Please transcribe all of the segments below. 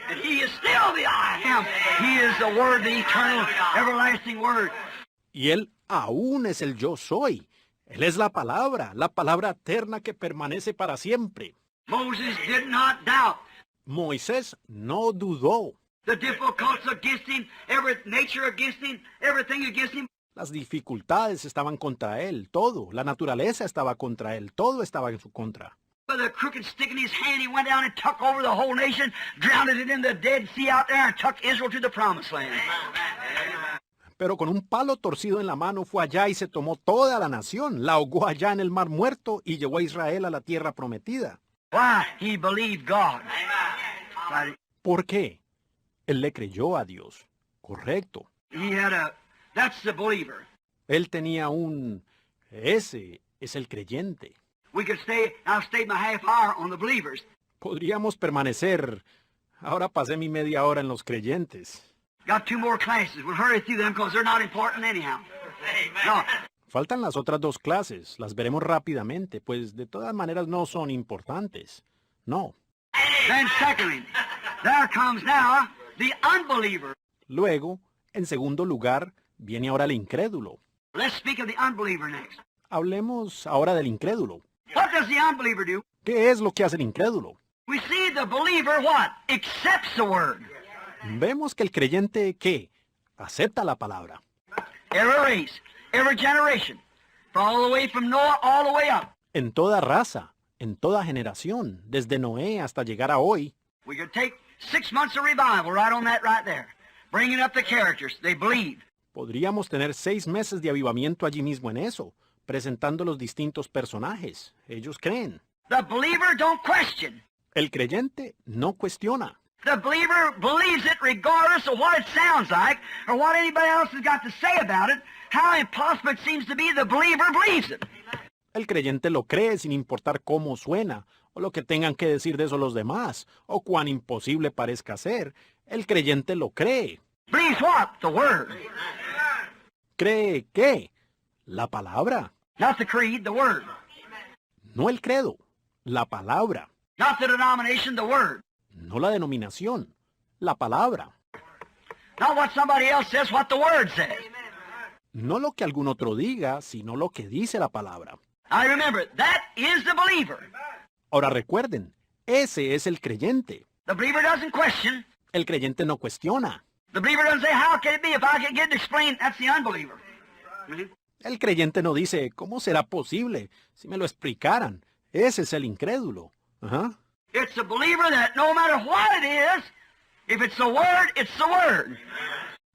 And he is still the I am. He is the Word, the eternal, everlasting Word. Y Él aún es el yo soy. Él es la palabra eterna que permanece para siempre. Moses did not doubt. Moisés no dudó. The difficulties against him, every nature against him, everything against him. Las dificultades estaban contra él, todo. La naturaleza estaba contra él, todo estaba en su contra. With a crooked stick in his hand, he went down and took over the whole nation, drowned it in the Dead Sea out there, and took Israel to the Promised Land. Pero con un palo torcido en la mano fue allá y se tomó toda la nación, la ahogó allá en el Mar Muerto y llevó a Israel a la tierra prometida. Why? He believed God. ¿Por qué? Él le creyó a Dios. Correcto. That's the believer. Él tenía ese es el creyente. I'll stay my half hour on the believers. Podríamos permanecer. Ahora pasé mi media hora en los creyentes. Got 2 more classes. We'll hurry through them because they're not important anyhow. No. Faltan las otras 2 clases. Las veremos rápidamente, pues de todas maneras no son importantes. No. Then secondly, there comes now the unbeliever. Luego, en segundo lugar, viene ahora el incrédulo. Let's speak of the unbeliever next. Hablemos ahora del incrédulo. What does the unbeliever do? ¿Qué es lo que hace el incrédulo? We see the believer what? Accepts the word. Vemos que el creyente, ¿qué? Acepta la palabra. Every race, every generation, all the way from Noah all the way up. En toda raza, en toda generación, desde Noé hasta llegar a hoy. We could take 6 months of revival right on that right there. Bringing up the characters. They believe. Podríamos tener 6 meses de avivamiento allí mismo en eso, presentando los distintos personajes. Ellos creen. The believer don't question. El creyente no cuestiona. The believer believes it regardless of what it sounds like or what anybody else has got to say about it. How impossible it seems to be, the believer believes it. El creyente lo cree sin importar cómo suena, o lo que tengan que decir de eso los demás, o cuán imposible parezca ser. El creyente lo cree. Believes what? The word. ¿Cree qué? La palabra. Not the creed, the word. No el credo, la palabra. Not the denomination, the word. No la denominación, la palabra. Not what somebody else says, what the word says. No lo que algún otro diga, sino lo que dice la palabra. I remember, that is the believer. Ahora recuerden, ese es el creyente. The believer doesn't question. El creyente no cuestiona. The believer doesn't say, how can it be if I can get it explained? That's the unbeliever. El creyente no dice, ¿cómo será posible? Si me lo explicaran. Ese es el incrédulo. Ajá. It's the believer that no matter what it is, if it's the word, it's the word.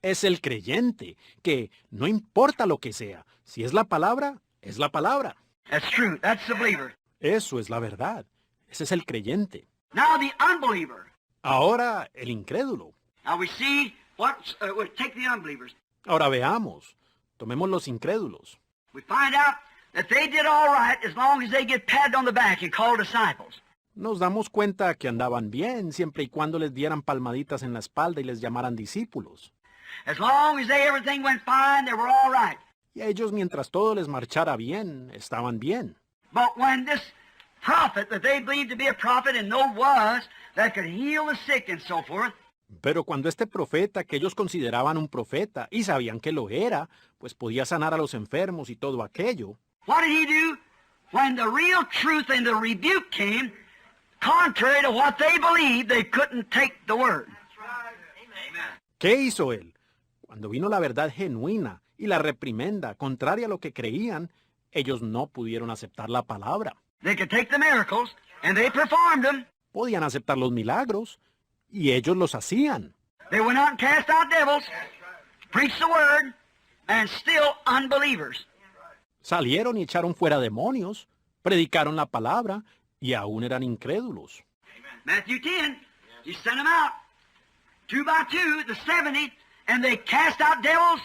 Es el creyente, que no importa lo que sea. Si es la palabra, es la palabra. That's true. That's the believer. Eso es la verdad. Ese es el creyente. Now the unbeliever. Ahora, el incrédulo. Now we see what, we'll take the unbelievers. Ahora veamos. Tomemos los incrédulos. We find out that they did all right as long as they get patted on the back and called disciples. Nos damos cuenta que andaban bien siempre y cuando les dieran palmaditas en la espalda y les llamaran discípulos. As long as everything went fine, they were all right. Y a ellos, mientras todo les marchara bien, estaban bien. But when this prophet that they believed to be a prophet and know was, that could heal the sick and so forth, Pero cuando este profeta, que ellos consideraban un profeta, y sabían que lo era, pues podía sanar a los enfermos y todo aquello. what did he do? When the real truth and the rebuke came, contrary to what they believed, they couldn't take the word. ¿Qué hizo él? Cuando vino la verdad genuina y la reprimenda, contraria a lo que creían, ellos no pudieron aceptar la palabra. They could take the miracles, and they performed them. Podían aceptar los milagros, y ellos los hacían. They went out and cast out devils, preached the word, and still unbelievers. Salieron y echaron fuera demonios, predicaron la palabra, y aún eran incrédulos. Matthew 10, you sent them out, 2 by 2, the 70, and they cast out devils,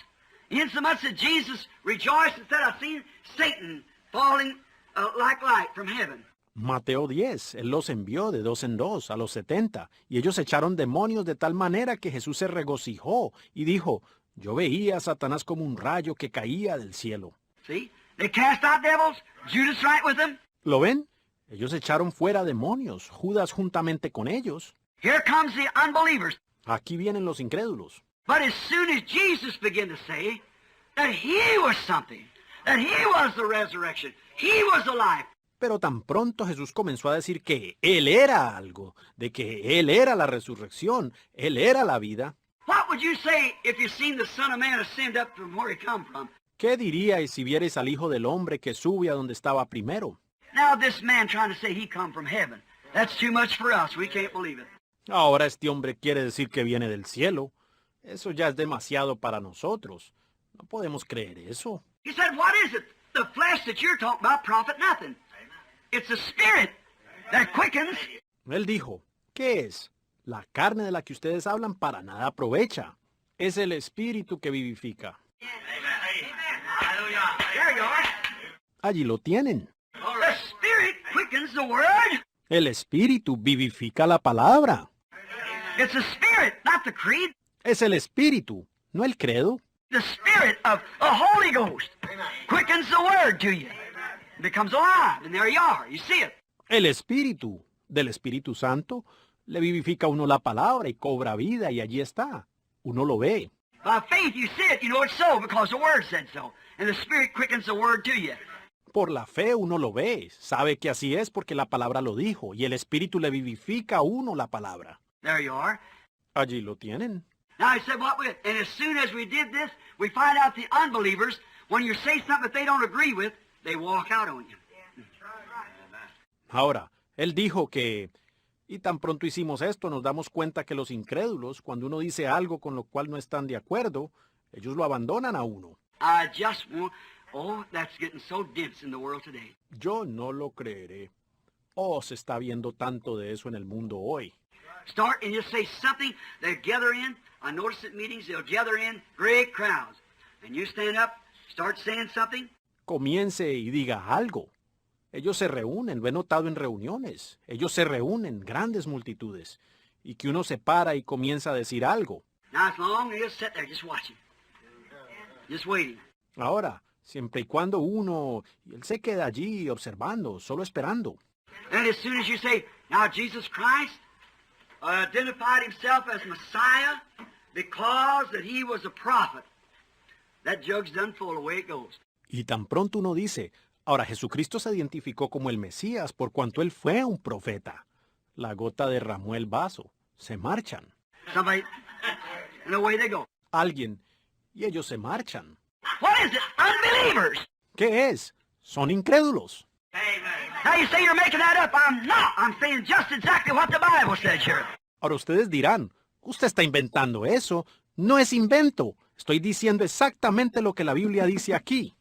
insomuch that Jesus rejoiced and said, I've seen Satan falling like light from heaven. Mateo 10, él los envió de 2 en 2 a los 70, y ellos echaron demonios de tal manera que Jesús se regocijó y dijo, yo veía a Satanás como un rayo que caía del cielo. See? They cast out devils, Judas right with them. ¿Lo ven? Ellos echaron fuera demonios, Judas juntamente con ellos. Here comes the unbelievers. Aquí vienen los incrédulos. But as soon as Jesus began to say that he was something, that he was the resurrection, he was the life, Pero tan pronto Jesús comenzó a decir que Él era algo, de que Él era la resurrección, Él era la vida, what would you say if you seen the Son of Man ascend up from where he come from? ¿qué diríais si vierais al Hijo del Hombre que sube a donde estaba primero? Now this man trying to say he come from heaven. That's too much for us. We can't believe it. Ahora este hombre quiere decir que viene del cielo. Eso ya es demasiado para nosotros. No podemos creer eso. He said, what is it? The flesh that you're talking about profit nothing. It's the spirit that quickens. Él dijo, ¿qué es? La carne de la que ustedes hablan para nada aprovecha. Es el espíritu que vivifica. There you are. Allí lo tienen. The spirit quickens the word. El espíritu vivifica la palabra. It's the spirit, not the creed. Es el espíritu, no el credo. The spirit of the Holy Ghost quickens the word to you. It becomes alive, and there you are. You see it. El espíritu del Espíritu Santo le vivifica a uno la palabra y cobra vida y allí está. Uno lo ve. By faith you see it. You know it's so because the word said so. And the spirit quickens the word to you. Por la fe uno lo ve, sabe que así es porque la palabra lo dijo y el espíritu le vivifica a uno la palabra. There you are. Allí lo tienen. Now he said, and as soon as we did this, we find out the unbelievers, when you say something that they don't agree with, they walk out on you. Ahora, él dijo que, y tan pronto hicimos esto, nos damos cuenta que los incrédulos, cuando uno dice algo con lo cual no están de acuerdo, ellos lo abandonan a uno. I just want, oh, that's getting so dense in the world today. Yo no lo creeré. Oh, se está viendo tanto de eso en el mundo hoy. Start and just say something, they gather in. I notice at meetings they'll gather in great crowds. And you stand up, start saying something. Comience y diga algo. Ellos se reúnen, lo he notado en reuniones. Ellos se reúnen, grandes multitudes. Y que uno se para y comienza a decir algo. Now as long as you sit there just watching. Just waiting. Ahora, siempre y cuando él se queda allí observando, solo esperando. And as soon as you say, now Jesus Christ identified himself as Messiah because that he was a prophet. That jug's done full, away it goes. Y tan pronto uno dice, ahora Jesucristo se identificó como el Mesías por cuanto él fue un profeta. La gota derramó el vaso. Se marchan. Somebody, and away they go. Alguien, y ellos se marchan. What is it? Unbelievers. ¿Qué es? Son incrédulos. Now you say you're making that up. I'm not. I'm saying just exactly what the Bible says here. Ahora ustedes dirán, usted está inventando eso. No es invento. Estoy diciendo exactamente lo que la Biblia dice aquí.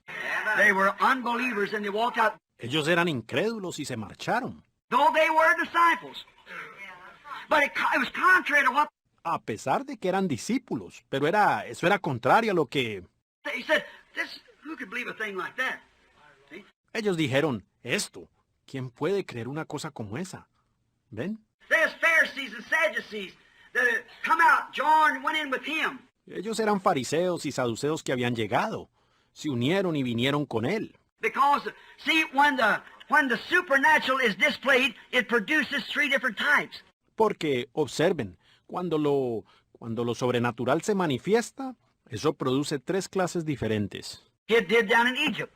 They were unbelievers and they walked out. Ellos eran incrédulos y se marcharon. Though they were disciples. But it was contrary to what A pesar de que eran discípulos, pero eso era contrario a lo que they said. Who could believe a thing like that? See? ellos dijeron. Esto, ¿quién puede creer una cosa como esa? ¿Ven? There's Pharisees and Sadducees that had come out, joined, went in with him. Ellos eran fariseos y saduceos que habían llegado. Se unieron y vinieron con él. Because, see, when the supernatural is displayed, it produces three different types. Porque, observen, cuando lo sobrenatural se manifiesta, eso produce tres clases diferentes. It did down in Egypt.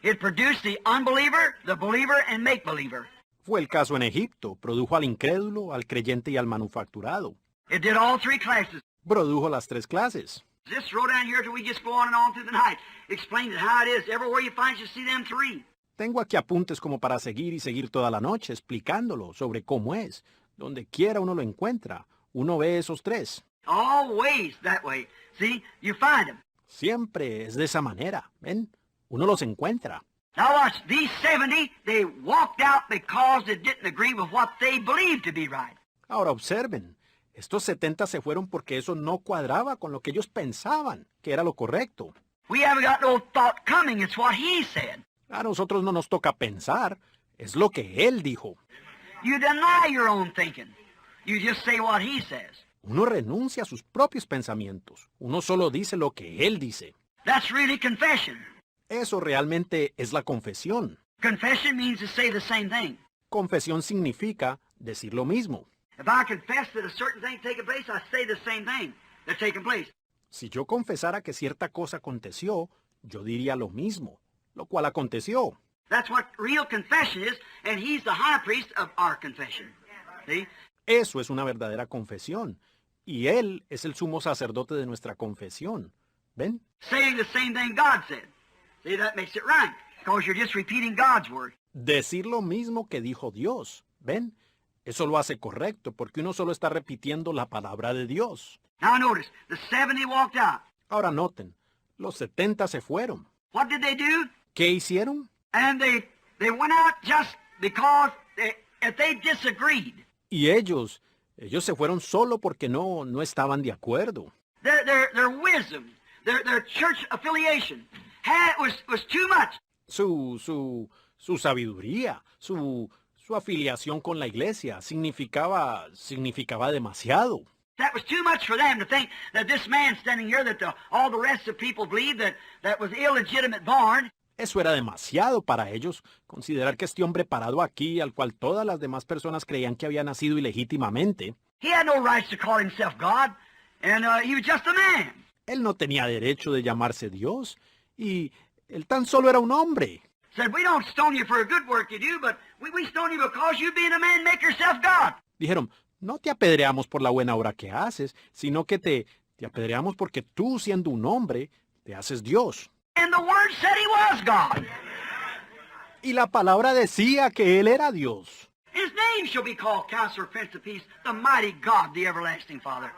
It produced the unbeliever, the believer, and make-believer. Fue el caso en Egipto. Produjo al incrédulo, al creyente y al manufacturado. It did all three classes. Produjo las tres clases. Just roll down here till we just go on and on through the night. Explain it how it is. Everywhere you find, you see them three. Tengo aquí apuntes como para seguir y seguir toda la noche explicándolo sobre cómo es. Donde quiera uno lo encuentra. Uno ve esos tres. Always that way. See, you find them. Siempre es de esa manera. ¿Ven? Uno los encuentra. Now watch, these 70, they walked out because it didn't agree with what they believed to be right. Ahora observen. Estos 70 se fueron porque eso no cuadraba con lo que ellos pensaban que era lo correcto. We haven't got no thought coming, it's what he said. A nosotros no nos toca pensar. Es lo que él dijo. You deny your own thinking. You just say what he says. Uno renuncia a sus propios pensamientos. Uno solo dice lo que él dice. That's really confession. Eso realmente es la confesión. Confession means to say the same thing. Confesión significa decir lo mismo. If I confess that a certain thing taking place, I say the same thing that's taking place. Si yo confesara que cierta cosa aconteció, yo diría lo mismo, lo cual aconteció. That's what real confession is, and he's the high priest of our confession. See? Eso es una verdadera confesión, y Él es el sumo sacerdote de nuestra confesión. ¿Ven? Saying the same thing God said. See, that makes it right, because you're just repeating God's word. Decir lo mismo que dijo Dios. ¿Ven? Eso lo hace correcto, porque uno solo está repitiendo la palabra de Dios. Now notice, the 70 walked out. Ahora noten, los 70 se fueron. What did they do? ¿Qué hicieron? And they went out just because if they disagreed. Y ellos se fueron solo porque no estaban de acuerdo. Their wisdom, their church affiliation was too much. Su sabiduría, su afiliación con la iglesia significaba demasiado. That was too much for them to think that this man standing here, that all the rest of people believed that was illegitimate born. Eso era demasiado para ellos, considerar que este hombre parado aquí, al cual todas las demás personas creían que había nacido ilegítimamente, He had no rights to call himself God, and he was just a man. él no tenía derecho de llamarse Dios, y él tan solo era un hombre. Said, we don't stone you for a good work you do, but we stone you because you being a man make yourself God. Dijeron, no te apedreamos por la buena obra que haces, sino que te apedreamos porque tú, siendo un hombre, te haces Dios. And the word said he was God. Y la palabra decía que él era Dios. His name shall be called Counselor, Prince of Peace, the mighty God, the everlasting Father.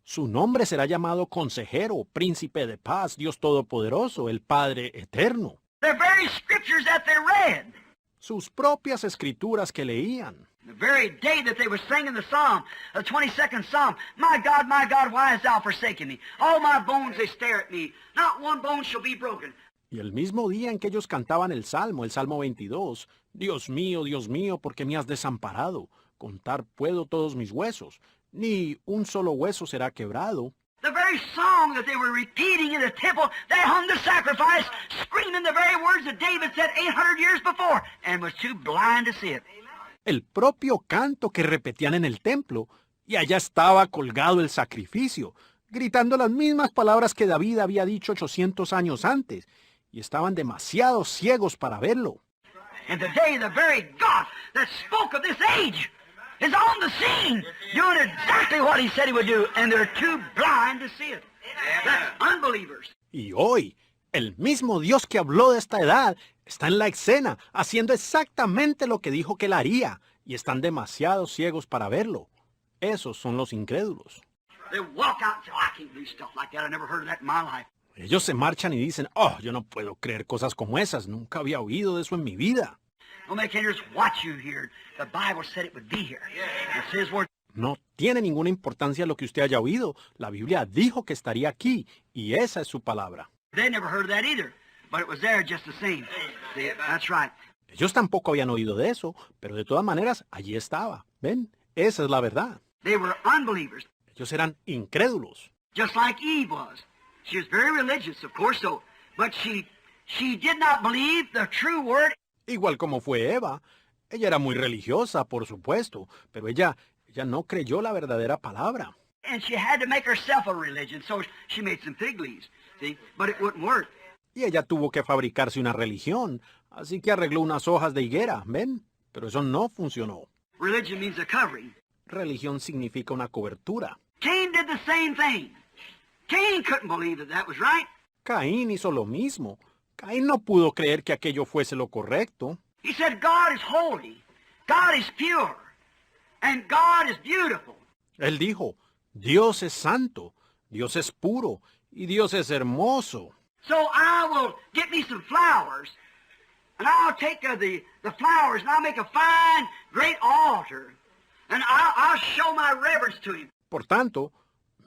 Su nombre será llamado Consejero, Príncipe de Paz, Dios Todopoderoso, el Padre Eterno. The very scriptures that they read, Sus propias escrituras que leían. the very day that they were singing the psalm, the 22nd psalm, my God, why hast thou forsaken me? All my bones, they stare at me. Not one bone shall be broken. Y el mismo día en que ellos cantaban el Salmo 22, Dios mío, ¿por qué me has desamparado? Contar puedo todos mis huesos, ni un solo hueso será quebrado. The very song that they were repeating in the temple, they hung the sacrifice, screaming the very words that David said 800 years before, and was too blind to see it. El propio canto que repetían en el templo, y allá estaba colgado el sacrificio, gritando las mismas palabras que David había dicho 800 años antes, y estaban demasiado ciegos para verlo. And today, the very God that spoke of this age is on the scene, doing exactly what he said he would do, and they're too blind to see it. That's unbelievers. Y hoy, el mismo Dios que habló de esta edad está en la escena, haciendo exactamente lo que dijo que él haría, y están demasiado ciegos para verlo. Esos son los incrédulos. They walk out and say, oh, I can't do stuff like that. I never heard of that in my life. Ellos se marchan y dicen, oh, yo no puedo creer cosas como esas, nunca había oído de eso en mi vida. No make any difference what you hear. The Bible said it would be here. It's his word. No tiene ninguna importancia lo que usted haya oído. La Biblia dijo que estaría aquí, y esa es su palabra. They never heard of that either, but it was there just the same. See, that's right. Ellos tampoco habían oído de eso, pero de todas maneras, allí estaba. ¿Ven? Esa es la verdad. They were unbelievers, Ellos eran incrédulos. just like Eve was. She was very religious, of course, so, but she did not believe the true word. Igual como fue Eva. Ella era muy religiosa, por supuesto, pero ella no creyó la verdadera palabra. And she had to make herself a religion, so she made some fig leaves, see, but it wouldn't work. Y ella tuvo que fabricarse una religión, así que arregló unas hojas de higuera, ¿ven? Pero eso no funcionó. Religion means a covering. Religión significa una cobertura. Cain did the same thing. Cain couldn't believe that that was right. Caín hizo lo mismo. Caín no pudo creer que aquello fuese lo correcto. He said, God is holy, God is pure, and God is beautiful. Él dijo, Dios es santo, Dios es puro, y Dios es hermoso. So I will get me some flowers, and I'll take the flowers, and I'll make a fine, great altar, and I'll show my reverence to him. Por tanto,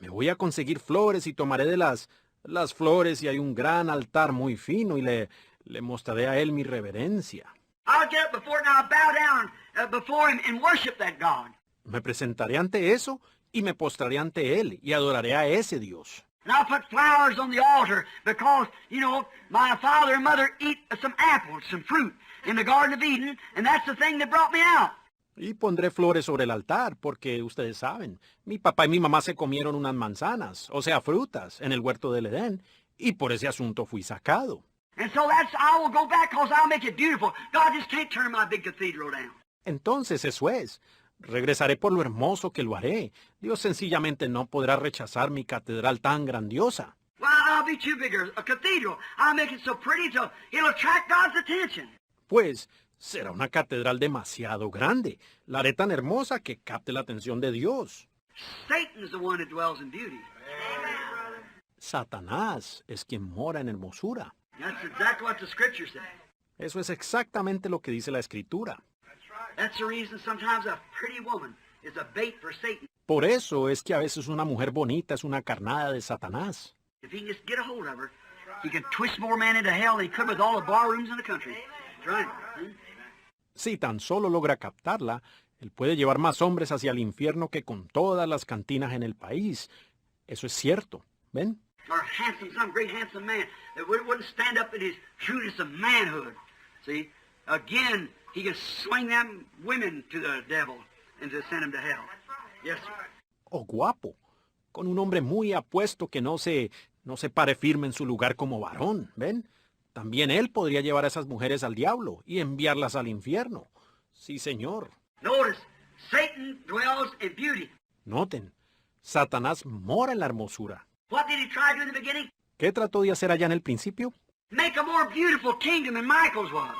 me voy a conseguir flores y tomaré de las flores y hay un gran altar muy fino y le mostraré a él mi reverencia. I'll get up before it, and I'll bow down before him and worship that God. Me presentaré ante eso y me postraré ante él y adoraré a ese Dios. And I'll put flowers on the altar because, you know, my father and mother eat some apples, some fruit in the Garden of Eden, and that's the thing that brought me out. Y pondré flores sobre el altar, porque ustedes saben, mi papá y mi mamá se comieron unas manzanas, o sea, frutas, en el huerto del Edén, y por ese asunto fui sacado. And so I will go back because I'll make it beautiful. God just can't turn my big cathedral down. Entonces eso es. Regresaré por lo hermoso que lo haré. Dios sencillamente no podrá rechazar mi catedral tan grandiosa. Well, I'll be too big a cathedral. I'll make it so pretty till it'll attract God's attention. Pues será una catedral demasiado grande. La haré tan hermosa que capte la atención de Dios. Satan's the one that dwells in beauty. Satanás es quien mora en hermosura. That's exactly what the scripture says. Eso es exactamente lo que dice la Escritura. That's the reason sometimes a pretty woman is a bait for Satan. Por eso es que a veces una mujer bonita es una carnada de Satanás. If he can just get a hold of her, he can twist more men into hell than he could with all the bar rooms in the country. That's right. Si tan solo logra captarla, él puede llevar más hombres hacia el infierno que con todas las cantinas en el país. Eso es cierto, ¿ven? Or some great handsome man that wouldn't stand up in his trueness of manhood. See? Again, he can swing them women to the devil and to send them to hell. Yes, sir. O guapo, con un hombre muy apuesto que no se pare firme en su lugar como varón, ¿ven? También él podría llevar a esas mujeres al diablo y enviarlas al infierno. Sí, señor. Notice, Satan dwells in beauty. Noten, Satanás mora en la hermosura. What did he try to do in the beginning? ¿Qué trató de hacer allá en el principio? Make a more beautiful kingdom than Michael's was.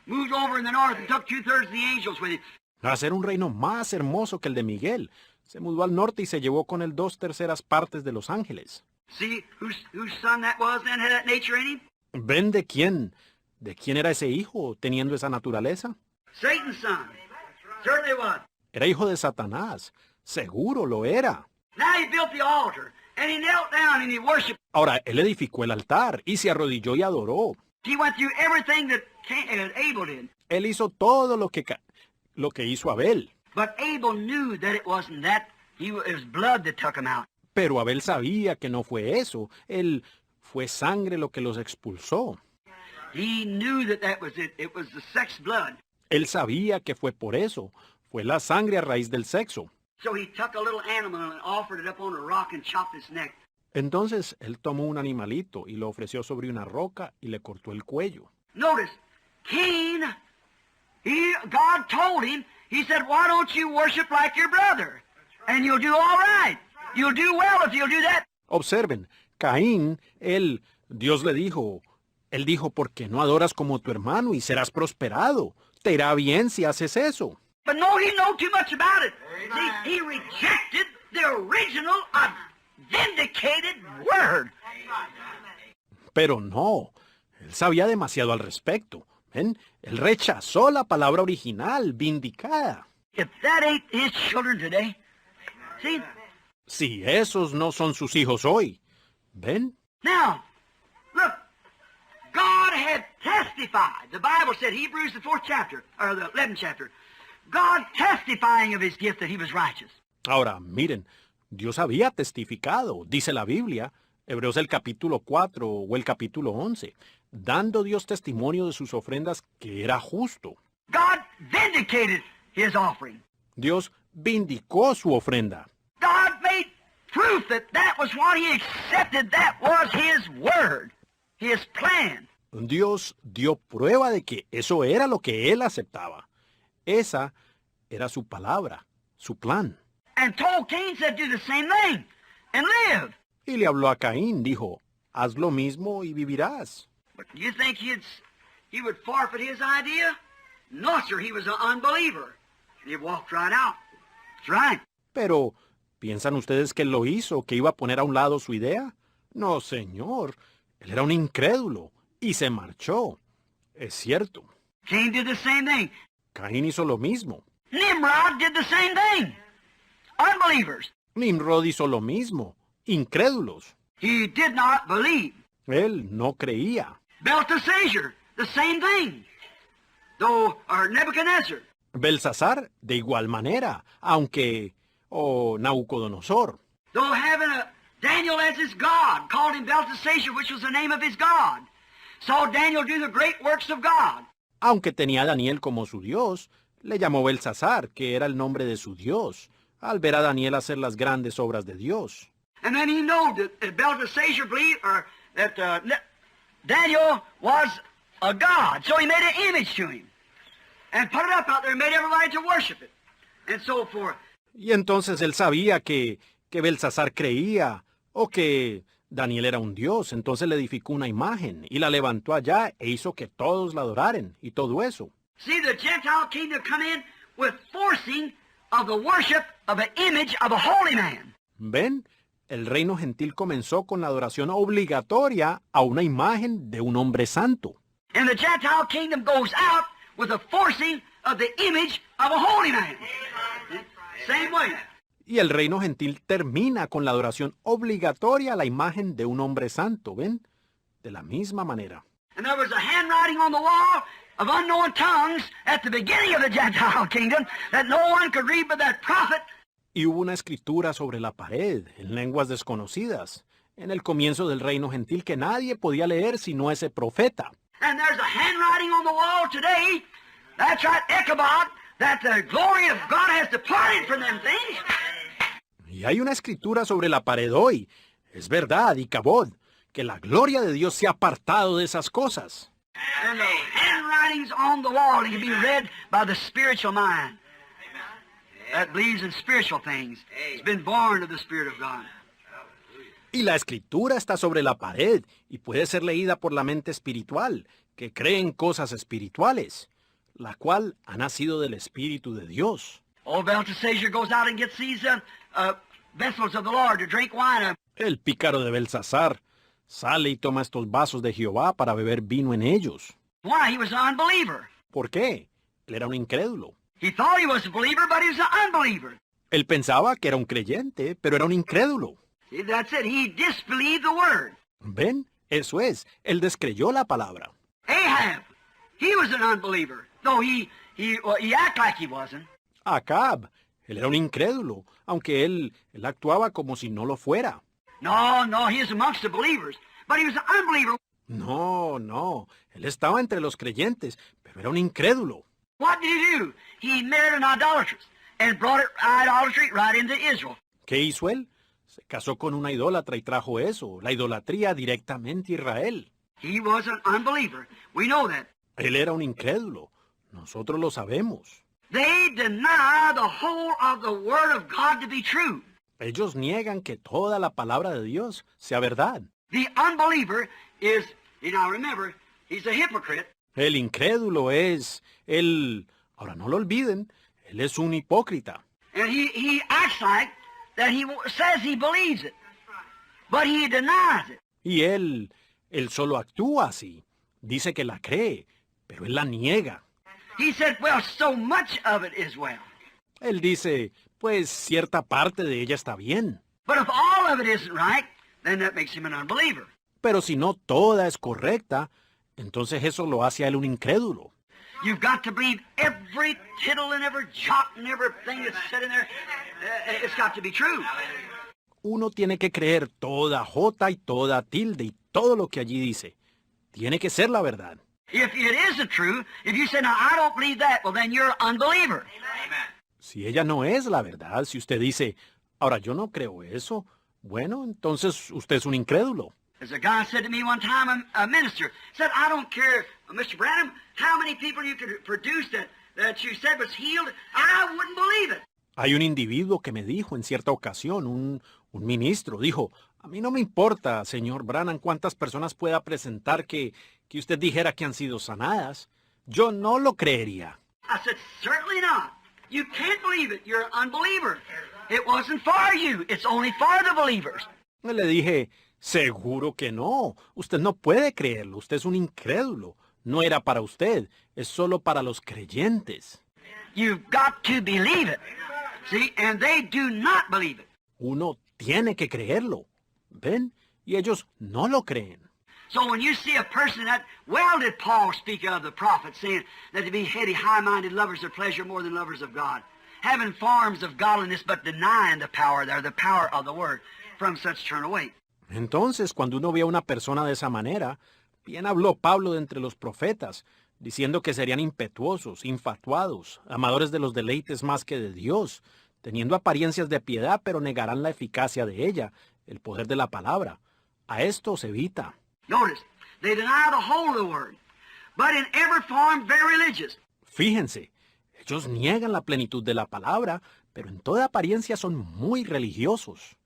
Moved over in the north and took 2/3 of the angels with him. Hacer un reino más hermoso que el de Miguel. Se mudó al norte y se llevó con él 2/3 partes de los ángeles. See whose son that was then had that nature in him? ¿Ven de quién era ese hijo teniendo esa naturaleza? Satan's son. Certainly was. Era hijo de Satanás. Seguro lo era. Now he built the altar, and he knelt down and he worshipped. Ahora, él edificó el altar y se arrodilló y adoró. He went through everything that Abel did. Él hizo todo lo que hizo Abel. But Abel knew that it wasn't that. It was blood that took him out. Pero Abel sabía que no fue eso. Fue sangre lo que los expulsó. He knew that was it. It was the sex blood. Él sabía que fue por eso. Fue la sangre a raíz del sexo. So he took a little animal and offered it up on a rock and chopped its neck. Entonces él tomó un animalito y lo ofreció sobre una roca y le cortó el cuello. Notice, Cain, God told him, he said, why don't you worship like your brother? And you'll do all right. You'll do well if you'll do that. Observen, Caín, Dios le dijo, él dijo, ¿por qué no adoras como tu hermano y serás prosperado? Te irá bien si haces eso. But no, he knew too much about it. See, he rejected the original vindicated word. Pero no, él sabía demasiado al respecto. ¿Ven? Él rechazó la palabra original, vindicada. If that ain't his children today, see? Si esos no son sus hijos hoy, ¿ven? Now, look, God had testified. The Bible said, Hebrews the 4th chapter, or the 11th chapter, God testifying of his gift that he was righteous. Ahora, miren, Dios había testificado, dice la Biblia, Hebreos el capítulo 4 o el capítulo 11, dando Dios testimonio de sus ofrendas que era justo. God vindicated his offering. Dios vindicó su ofrenda. God made proof that that was what he accepted. That was his word, his plan. Dios dio prueba de que eso era lo que él aceptaba. Esa era su palabra, su plan. And told Cain, said, do the same thing and live. Y le habló a Caín, dijo, haz lo mismo y vivirás. But do you think he would forfeit his idea? No, sir, he was an unbeliever. He walked right out. That's right. Pero, ¿piensan ustedes que él lo hizo, que iba a poner a un lado su idea? No, señor. Él era un incrédulo y se marchó. Es cierto. Cain did the same thing. Caín hizo lo mismo. Nimrod did the same thing. Unbelievers. Nimrod hizo lo mismo. Incrédulos. He did not believe. Él no creía. Belteshazzar, the same thing. Or Nebuchadnezzar. Belsasar, de igual manera, aunque... Nabucodonosor. Though having Daniel as his God, called him Belteshazzar, which was the name of his God. Saw Daniel do the great works of God. Aunque tenía a Daniel como su Dios, Le llamó Belsasar, que era el nombre de su Dios, al ver a Daniel hacer las grandes obras de Dios. And then he knew that Belteshazzar believed, or that Daniel was a god. So he made an image to him and put it up out there and made everybody to worship it and so forth. Y entonces él sabía que Belsasar creía, o que Daniel era un dios, entonces le edificó una imagen y la levantó allá e hizo que todos la adoraran y todo eso. See, the Gentile kingdom come in with forcing of the worship of an image of a holy man. ¿Ven? El reino gentil comenzó con la adoración obligatoria a una imagen de un hombre santo. And the Gentile kingdom goes out with the forcing of the image of a holy man. Same way. Y el reino gentil termina con la adoración obligatoria a la imagen de un hombre santo, ¿ven? De la misma manera. And there was a handwriting on the wall of unknown tongues at the beginning of the Gentile kingdom that no one could read but that prophet. Y hubo una escritura sobre la pared, en lenguas desconocidas, en el comienzo del reino gentil que nadie podía leer sino ese profeta. And there's a handwriting on the wall today, that's right, Ichabod, that the glory of God has departed from them things. Y hay una escritura sobre la pared hoy, es verdad, Icabod, que la gloria de Dios se ha apartado de esas cosas. And the handwritings on the wall can be read by the spiritual mind that believes in spiritual things. It's been born of the Spirit of God. Y la escritura está sobre la pared y puede ser leída por la mente espiritual, que cree en cosas espirituales, la cual ha nacido del Espíritu de Dios. Old Belteshazzar goes out and gets these vessels of the Lord to drink wine. El pícaro de Belsasar sale y toma estos vasos de Jehová para beber vino en ellos. Why? He was an unbeliever. ¿Por qué? Él era un incrédulo. He thought he was a believer, but he was an unbeliever. Él pensaba que era un creyente, pero era un incrédulo. See, that's it. He disbelieved the word. ¿Ven? Eso es. Él descreyó la palabra. Ahab, he was an unbeliever, though he acted like he wasn't. Acab, él era un incrédulo, aunque él actuaba como si no lo fuera. No, he was amongst the believers, but he was an unbeliever. No, él estaba entre los creyentes, pero era un incrédulo. What did he do? He married an idolatress and brought idolatry right into Israel. ¿Qué hizo él? Se casó con una idólatra y trajo eso, la idolatría directamente a Israel. He was an unbeliever. We know that. Él era un incrédulo. Nosotros lo sabemos. They deny the whole of the Word of God to be true. Ellos niegan que toda la palabra de Dios sea verdad. The unbeliever is, remember, he's a hypocrite. El incrédulo es, ahora no lo olviden, él es un hipócrita. And he acts like that he says he believes it, but he denies it. Y él solo actúa así. Dice que la cree, pero él la niega. He said, well, so much of it is well. Él dice, pues cierta parte de ella está bien. But if all of it isn't right, then that makes him an unbeliever. Pero si no toda es correcta, entonces eso lo hace a él un incrédulo. You've got to believe every tittle and every jot and everything that's said in there. It's got to be true. Uno tiene que creer toda jota y toda tilde y todo lo que allí dice. Tiene que ser la verdad. If it isn't true, if you say, no, I don't believe that, well, then you're an unbeliever. Amen. Si ella no es la verdad, si usted dice, ahora yo no creo eso, bueno, entonces usted es un incrédulo. As a guy said to me one time, a minister, said, I don't care, Mr. Branham, how many people you could produce that you said was healed, I wouldn't believe it. Hay un individuo que me dijo en cierta ocasión, un ministro, dijo, a mí no me importa, señor Branham, cuántas personas pueda presentar que usted dijera que han sido sanadas. Yo no lo creería. I said, certainly not. You can't believe it. You're an unbeliever. It wasn't for you. It's only for the believers. Le dije, seguro que no. Usted no puede creerlo. Usted es un incrédulo. No era para usted. Es solo para los creyentes. You've got to believe it. See, and they do not believe it. Uno tiene que creerlo. ¿Ven? Y ellos no lo creen. So when you see a person that, well did Paul speak of the prophet, saying that to be heady, high-minded lovers of pleasure more than lovers of God, having forms of godliness but denying the power of the word, from such turn away. Entonces, cuando uno ve a una persona de esa manera, bien habló Pablo de entre los profetas, diciendo que serían impetuosos, infatuados, amadores de los deleites más que de Dios, teniendo apariencias de piedad, pero negarán la eficacia de ella, el poder de la palabra. A esto se evita. Notice, they deny the whole of the word, but in every form very religious. Fíjense, ellos niegan la plenitud de la palabra, pero en toda apariencia son muy religiosos.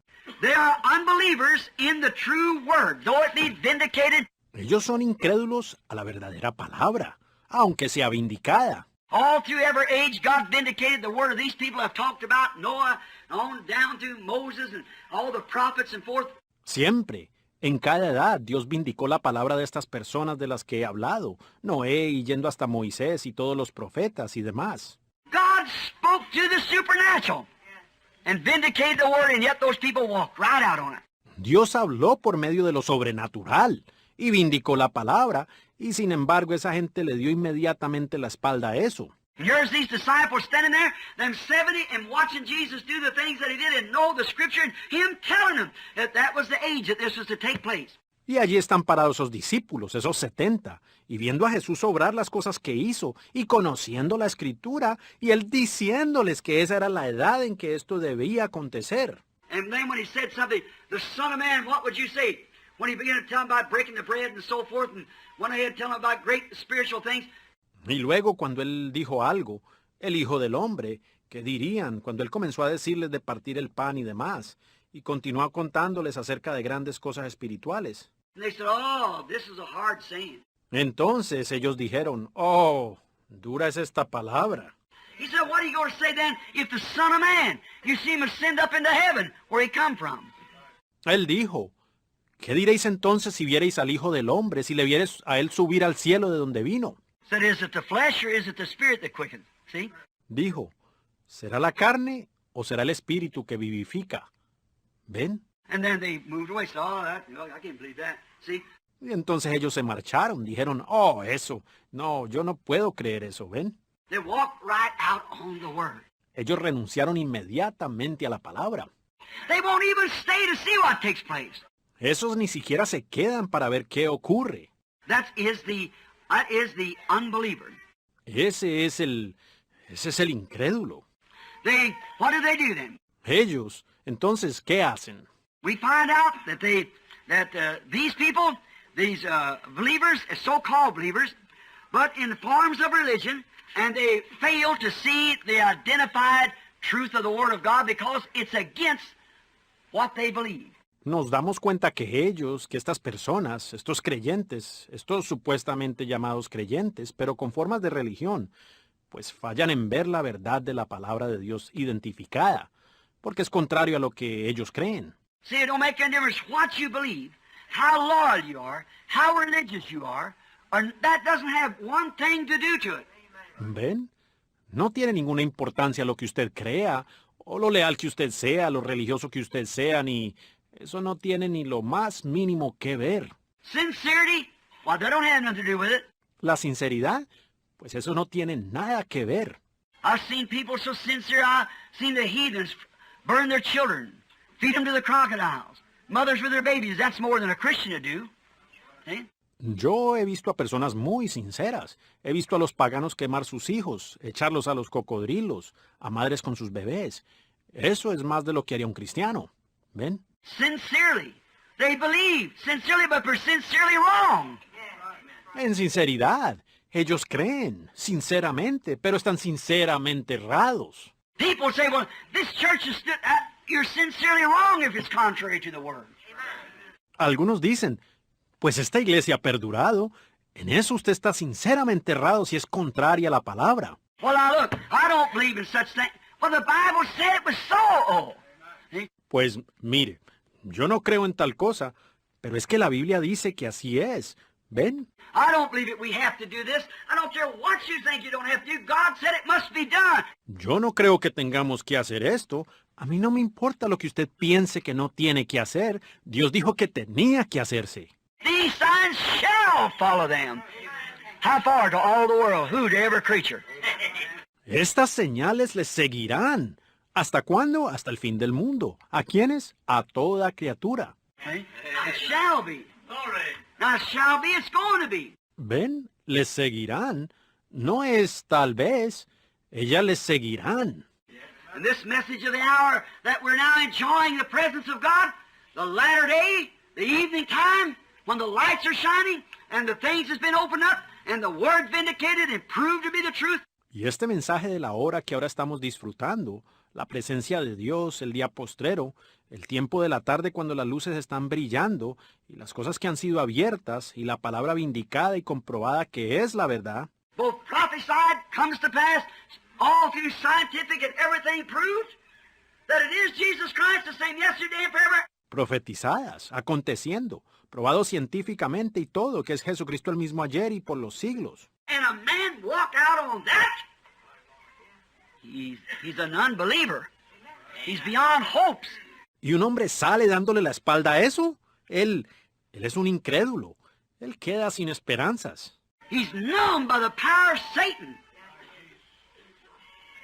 They are unbelievers in the true word, though it be vindicated. Ellos son incrédulos a la verdadera palabra, aunque sea vindicada. All through every age, God vindicated the word of these people I've talked about, Noah, on down to Moses and all the prophets and forth. Siempre, en cada edad, Dios vindicó la palabra de estas personas de las que he hablado, Noé y yendo hasta Moisés y todos los profetas y demás. God spoke to the supernatural and vindicated the word, and yet those people walked right out on it. Dios habló por medio de lo sobrenatural y vindicó la palabra, y sin embargo esa gente le dio inmediatamente la espalda a eso. And here's these disciples standing there, them 70, and watching Jesus do the things that he did and know the scripture, and him telling them that that was the age that this was to take place. Y allí están parados esos discípulos, esos 70, y viendo a Jesús obrar las cosas que hizo, y conociendo la Escritura, y él diciéndoles que esa era la edad en que esto debía acontecer. And then when he said something, the Son of Man, what would you say? When he began to tell them about breaking the bread and so forth, and when he had tell them about great spiritual things. Y luego cuando él dijo algo, el Hijo del Hombre, ¿qué dirían cuando él comenzó a decirles de partir el pan y demás? Y continuó contándoles acerca de grandes cosas espirituales. And they said, oh, this is a hard saying. Entonces ellos dijeron, oh, dura es esta palabra. He said, what are you going to say then if the Son of Man, you see him ascend up into heaven, where he come from? Él dijo, ¿qué diréis entonces si vierais al Hijo del Hombre, si le vierais a él subir al cielo de donde vino? Said, is it the flesh or is it the spirit that quickens? See? Dijo, ¿será la carne o será el espíritu que vivifica? ¿Ven? And then they moved away. Said, oh, I can't believe that. See? Y entonces ellos se marcharon, dijeron, oh, eso, no, yo no puedo creer eso, ¿ven? They walked right out on the word. Ellos renunciaron inmediatamente a la palabra. They won't even stay to see what takes place. Esos ni siquiera se quedan para ver qué ocurre. That is the unbeliever. Ese es el incrédulo. What do they do then? Ellos, entonces, ¿qué hacen? We find out that these people, these believers, so-called believers, but in forms of religion, and they fail to see the identified truth of the Word of God because it's against what they believe. Nos damos cuenta que ellos, que estas personas, estos creyentes, estos supuestamente llamados creyentes, pero con formas de religión, pues fallan en ver la verdad de la palabra de Dios identificada, porque es contrario a lo que ellos creen. See, it don't make any difference what you believe, how loyal you are, how religious you are, or that doesn't have one thing to do to it. ¿Ven? No tiene ninguna importancia lo que usted crea, o lo leal que usted sea, lo religioso que usted sea, ni... Eso no tiene ni lo más mínimo que ver. Sincerity, well, that don't have nothing to do with it. La sinceridad, pues eso no tiene nada que ver. I've seen people so sincere, I've seen the heathens burn their children, feed them to the crocodiles, mothers with their babies. That's more than a Christian to do. See? Yo he visto a personas muy sinceras. He visto a los paganos quemar sus hijos, echarlos a los cocodrilos, a madres con sus bebés. Eso es más de lo que haría un cristiano. ¿Ven? Sincerely. They believe sincerely, but they're sincerely wrong. En sinceridad. Ellos creen, sinceramente, pero están sinceramente errados. People say, well, this church is you're sincerely wrong if it's contrary to the Word. Algunos dicen, pues esta iglesia ha perdurado. En eso usted está sinceramente errado si es contraria a la palabra. Well, now look, I don't believe in such things. Well, the Bible said it was so. See? Pues mire, yo no creo en tal cosa, pero es que la Biblia dice que así es. ¿Ven? I don't believe that we have to do this. I don't care what you think you don't have to do. God said it must be done. Yo no creo que tengamos que hacer esto. A mí no me importa lo que usted piense que no tiene que hacer. Dios dijo que tenía que hacerse. These signs shall follow them. How far to all the world? Who to every creature? Estas señales les seguirán. ¿Hasta cuándo? Hasta el fin del mundo. ¿A quiénes? A toda criatura. See? It shall be. Now, it shall be, it's going to be. ¿Ven? Les seguirán. No es tal vez. Ellas les seguirán. And this message of the hour that we're now enjoying the presence of God, the latter day, the evening time, when the lights are shining and the things has been opened up and the word vindicated and proved to be the truth. Y este mensaje de la hora que ahora estamos disfrutando, la presencia de Dios, el día postrero, el tiempo de la tarde cuando las luces están brillando y las cosas que han sido abiertas y la palabra vindicada y comprobada que es la verdad, Both prophesied comes to pass, all through scientific and everything proved that it is Jesus Christ the same yesterday and forever. profetizadas, aconteciendo, probado científicamente y todo, que es Jesucristo el mismo ayer y por los siglos. And a man walk out on that, he's an unbeliever. He's beyond hopes. ¿Y un hombre sale dándole la espalda a eso? Él es un incrédulo. Él queda sin esperanzas. He's numbed by the power of Satan.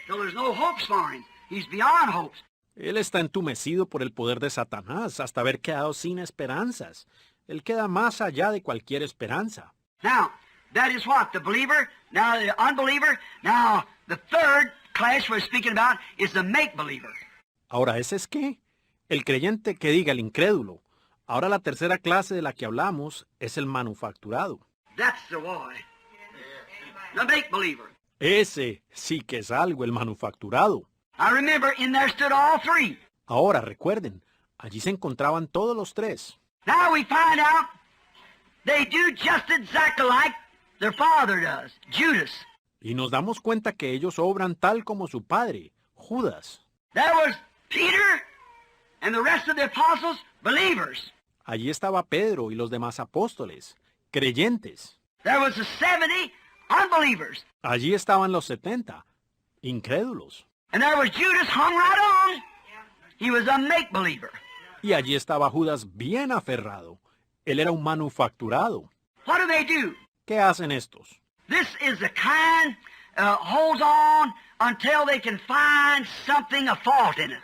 So there's no hopes for him. He's beyond hopes. Él está entumecido por el poder de Satanás hasta haber quedado sin esperanzas. Él queda más allá de cualquier esperanza. Now, that is what? The believer, now the unbeliever. Now, the third class we're speaking about is the make-believer. Ahora, ¿ese es qué? El creyente que diga el incrédulo. Ahora la tercera clase de la que hablamos es el manufacturado. That's the boy. The make-believer. Ese sí que es algo, el manufacturado. I remember in there stood all three. Ahora, recuerden, allí se encontraban todos los tres. Now we find out they do just exactly like their father does, Judas. Y nos damos cuenta que ellos obran tal como su padre, Judas. There was Peter and the rest of the apostles, believers. Allí estaba Pedro y los demás apóstoles, creyentes. There was the 70 unbelievers. Allí estaban los 70, incrédulos. And there was Judas hung right on. He was a make-believer. Y allí estaba Judas bien aferrado. Él era un manufacturado. What do? ¿Qué hacen estos? This is the kind holds on until they can find something a fault in it.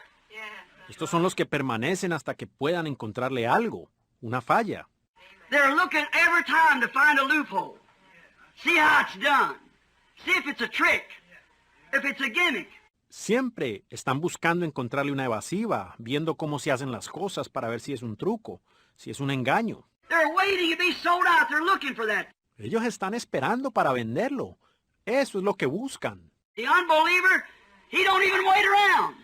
Estos son los que permanecen hasta que puedan encontrarle algo, una falla. They're looking every time to find a loophole. See how it's done. See if it's a trick. If it's a gimmick. Siempre están buscando encontrarle una evasiva, viendo cómo se hacen las cosas para ver si es un truco, si es un engaño. They're waiting to be sold out. They're looking for that. Ellos están esperando para venderlo. Eso es lo que buscan. The unbeliever, he don't even wait around.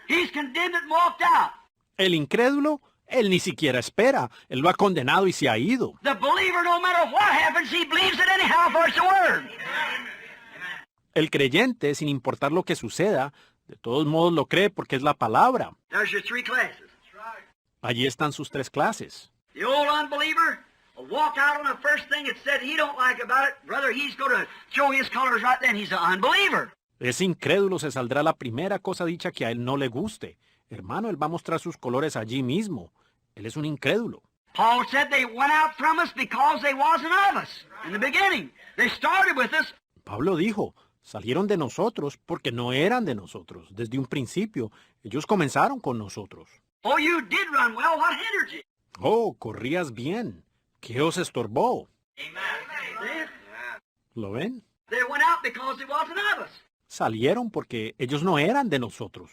He's condemned and walked out. El incrédulo, él ni siquiera espera. Él lo ha condenado y se ha ido. The believer, no matter what happens, he believes it anyhow, for it's the word. El creyente, sin importar lo que suceda, de todos modos lo cree porque es la palabra. There's your three classes. Allí están sus tres clases. The old unbeliever will walk out on the first thing it said he don't like about it. Brother, he's going to show his colors right then. He's an unbeliever. Ese incrédulo se saldrá la primera cosa dicha que a él no le guste. Hermano, él va a mostrar sus colores allí mismo. Él es un incrédulo. Paul said they went out from us because they wasn't of us. In the beginning, they started with us. Pablo dijo, salieron de nosotros porque no eran de nosotros. Desde un principio, ellos comenzaron con nosotros. Oh, you did run well. What hindered you? Oh, corrías bien. ¿Qué os estorbó? See? ¿Lo ven? They went out because they wasn't of us. Salieron porque ellos no eran de nosotros.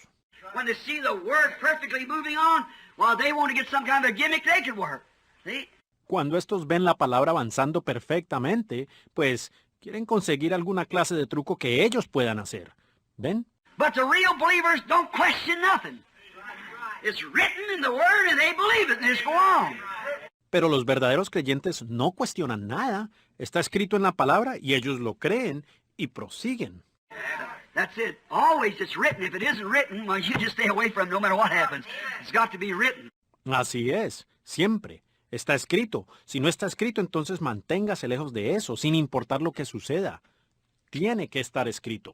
When they see the word perfectly moving on, while they want to get some kind of a gimmick they could work. See? Cuando estos ven la palabra avanzando perfectamente, pues quieren conseguir alguna clase de truco que ellos puedan hacer. ¿Ven? But the real believers don't question nothing. It's written in the word and they believe it and they just go on. Pero los verdaderos creyentes no cuestionan nada. Está escrito en la palabra y ellos lo creen y prosiguen. That's it. Always it's written. If it isn't written, well, you just stay away from it no matter what happens. It's got to be written. Así es, siempre. Está escrito. Si no está escrito, entonces manténgase lejos de eso, sin importar lo que suceda. Tiene que estar escrito.